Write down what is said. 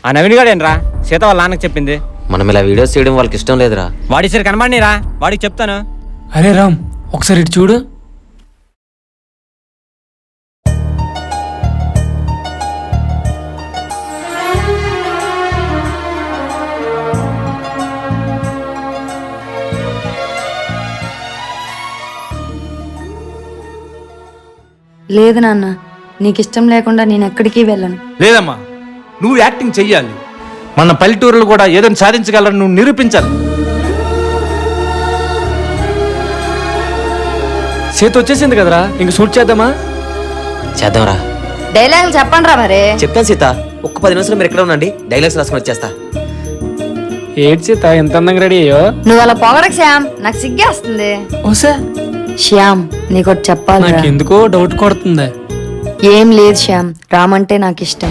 ఆ నవీన్ గాడేనరా సీత వాళ్ళ నాన్నకి చెప్పింది. మనం ఇలా వీడియోస్ చేయడం వాళ్ళకి ఇష్టం లేదురా. వాడి సరి కనబడినరా, వాడికి చెప్తాను. అరే రామ్, ఒకసారి ఇటు చూడు. లేదు నాన్న, నీకు ఇష్టం లేకుండా నేను ఎక్కడికి వెళ్ళను. లేదమ్మా, నువ్వు యాక్టింగ్ చెయ్యాలి. మన పల్లెటూరులో కూడా ఏదైనా సాధించగలని నువ్వు నిరూపించాలి. సీత వచ్చేసింది కదరా, ఇంక షూట్ చేద్దామా? చేద్దాంరా. డైలాగులు చెప్పండి రా మరి. చెప్తాను సీత, ఒక్క 10 నిమిషాలు మీరు ఎక్కడ ఉండండి, డైలాగ్స్ రాసుకొని వచ్చేస్తా. ఏంటి సీత ఎంత అందంగా రెడీ అయ్యో? నువ్వు అలా పొగడకు శ్యామ్, నాకు సిగ్గేస్తుంది. ఓసా శ్యామ్, నీకొకటి చెప్పాలి. నాకు ఎందుకో డౌట్ కొడుతుంది. ఏం లేదు శ్యామ్, రామంటే నాకు ఇష్టం.